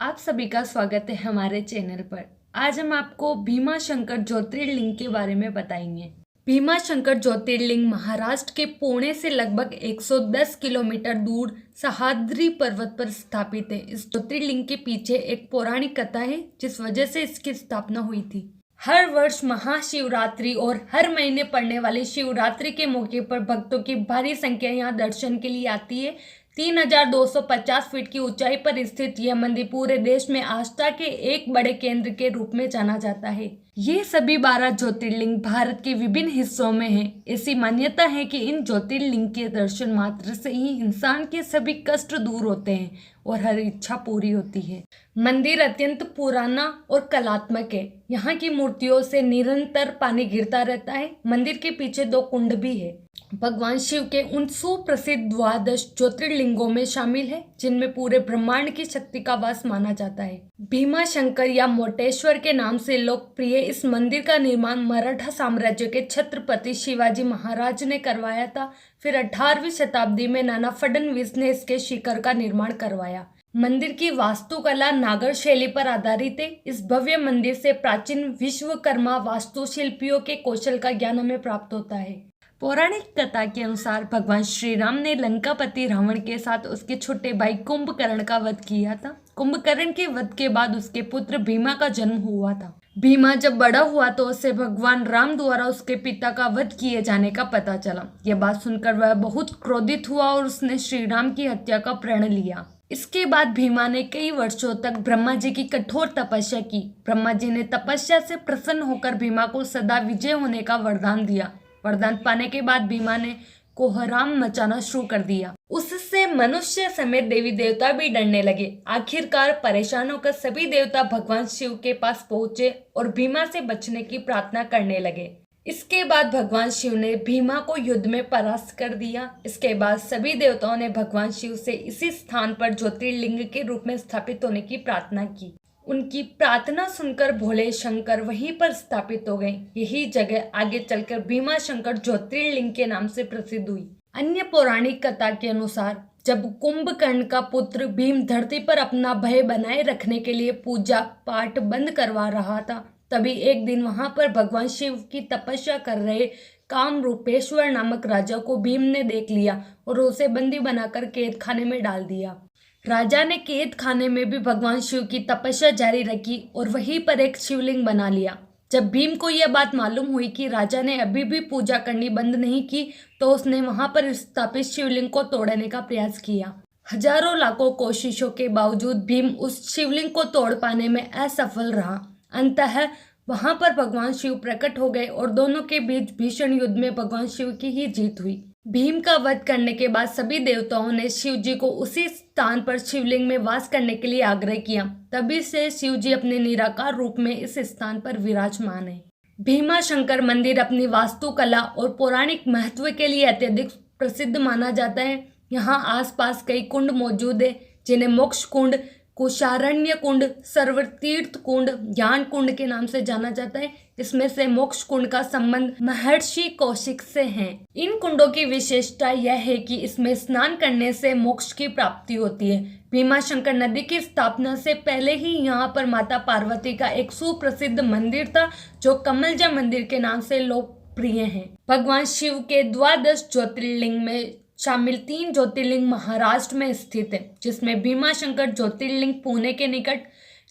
आप सभी का स्वागत है हमारे चैनल पर। आज हम आपको भीमाशंकर ज्योतिर्लिंग के बारे में बताएंगे। भीमाशंकर ज्योतिर्लिंग महाराष्ट्र के पुणे से लगभग 110 किलोमीटर दूर सह्याद्री पर्वत पर स्थापित है। इस ज्योतिर्लिंग के पीछे एक पौराणिक कथा है जिस वजह से इसकी स्थापना हुई थी। हर वर्ष महाशिवरात्रि और हर महीने पड़ने वाली शिवरात्रि के मौके पर भक्तों की भारी संख्या यहाँ दर्शन के लिए आती है। 3250 फीट की ऊंचाई पर स्थित यह मंदिर पूरे देश में आस्था के एक बड़े केंद्र के रूप में जाना जाता है। ये सभी 12 ज्योतिर्लिंग भारत के विभिन्न हिस्सों में हैं। ऐसी मान्यता है कि इन ज्योतिर्लिंग के दर्शन मात्र से ही इंसान के सभी कष्ट दूर होते हैं और हर इच्छा पूरी होती है। मंदिर अत्यंत पुराना और कलात्मक है। यहाँ की मूर्तियों से निरंतर पानी गिरता रहता है। मंदिर के पीछे 2 कुंड भी है। भगवान शिव के उन सुप्रसिद्ध द्वादश ज्योतिर्लिंगों में शामिल है जिनमें पूरे ब्रह्मांड की शक्ति का वास माना जाता है। भीमाशंकर या मोटेश्वर के नाम से लोकप्रिय इस मंदिर का निर्माण मराठा साम्राज्य के छत्रपति शिवाजी महाराज ने करवाया था। फिर 18वीं शताब्दी में नाना फडणवीस ने इसके शिखर का निर्माण करवाया। मंदिर की वास्तुकला नागर शैली पर आधारित है। इस भव्य मंदिर से प्राचीन विश्वकर्मा वास्तुशिल्पियों के कौशल का ज्ञान हमें प्राप्त होता है। पौराणिक कथा के अनुसार भगवान श्री राम ने लंकापति रावण के साथ उसके छोटे भाई कुंभकर्ण का वध किया था। कुंभकर्ण के वध के बाद उसके पुत्र भीमा का जन्म हुआ था। भीमा जब बड़ा हुआ तो उसे भगवान राम द्वारा उसके पिता का वध किए जाने का पता चला। यह बात सुनकर वह बहुत क्रोधित हुआ और उसने श्री राम की हत्या का प्रण लिया। इसके बाद भीमा ने कई वर्षों तक ब्रह्मा जी की कठोर तपस्या की। ब्रह्मा जी ने तपस्या से प्रसन्न होकर भीमा को सदा विजय होने का वरदान दिया। वरदान पाने के बाद भीमा ने कोहराम मचाना शुरू कर दिया। उससे मनुष्य समेत देवी देवता भी डरने लगे। आखिरकार परेशान होकर सभी देवता भगवान शिव के पास पहुंचे और भीमा से बचने की प्रार्थना करने लगे। इसके बाद भगवान शिव ने भीमा को युद्ध में परास्त कर दिया। इसके बाद सभी देवताओं ने भगवान शिव से इसी स्थान पर ज्योतिर्लिंग के रूप में स्थापित होने की प्रार्थना की। उनकी प्रार्थना सुनकर भोले शंकर वहीं पर स्थापित हो गए। यही जगह आगे चलकर भीमाशंकर ज्योतिर्लिंग के नाम से प्रसिद्ध हुई। अन्य पौराणिक कथा के अनुसार जब कुंभकर्ण का पुत्र भीम धरती पर अपना भय बनाए रखने के लिए पूजा पाठ बंद करवा रहा था, तभी एक दिन वहां पर भगवान शिव की तपस्या कर रहे कामरूपेश्वर नामक राजा को भीम ने देख लिया और उसे बंदी बनाकर कैद खाने में डाल दिया। राजा ने कैद खाने में भी भगवान शिव की तपस्या जारी रखी और वहीं पर एक शिवलिंग बना लिया। जब भीम को यह बात मालूम हुई कि राजा ने अभी भी पूजा करनी बंद नहीं की, तो उसने वहां पर स्थापित शिवलिंग को तोड़ने का प्रयास किया। हजारों लाखों कोशिशों के बावजूद भीम उस शिवलिंग को तोड़ पाने में असफल रहा। अंततः वहां पर भगवान शिव प्रकट हो गए और दोनों के बीच भीषण युद्ध में भगवान शिव की ही जीत हुई। भीम का वध करने के बाद सभी देवताओं ने शिव जी को उसी स्थान पर शिवलिंग में वास करने के लिए आग्रह किया। तभी से शिव जी अपने निराकार रूप में इस स्थान पर विराजमान है। भीमाशंकर मंदिर अपनी वास्तुकला और पौराणिक महत्व के लिए अत्यधिक प्रसिद्ध माना जाता है। यहाँ आसपास कई कुंड मौजूद है जिन्हें मोक्ष कुंड, कुशारण्य कुंड, सर्वतीर्थ कुंड, ज्ञान कुंड के नाम से जाना जाता है। इसमें से मोक्ष कुंड का संबंध महर्षि कौशिक से है। इन कुंडों की विशेषता यह है कि इसमें स्नान करने से मोक्ष की प्राप्ति होती है। भीमाशंकर नदी की स्थापना से पहले ही यहाँ पर माता पार्वती का एक सुप्रसिद्ध मंदिर था जो कमलजा मंदिर के नाम से लोकप्रिय है। भगवान शिव के द्वादश ज्योतिर्लिंग में शामिल 3 ज्योतिर्लिंग महाराष्ट्र में स्थित है, जिसमें भीमाशंकर ज्योतिर्लिंग पुणे के निकट,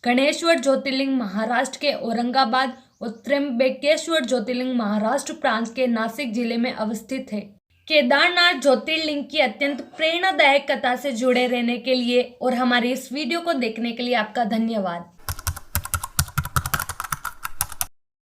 गणेश्वर ज्योतिर्लिंग महाराष्ट्र के औरंगाबाद और त्र्यंबकेश्वर ज्योतिर्लिंग महाराष्ट्र प्रांत के नासिक जिले में अवस्थित है। केदारनाथ ज्योतिर्लिंग की अत्यंत प्रेरणादायक कथा से जुड़े रहने के लिए और हमारी इस वीडियो को देखने के लिए आपका धन्यवाद।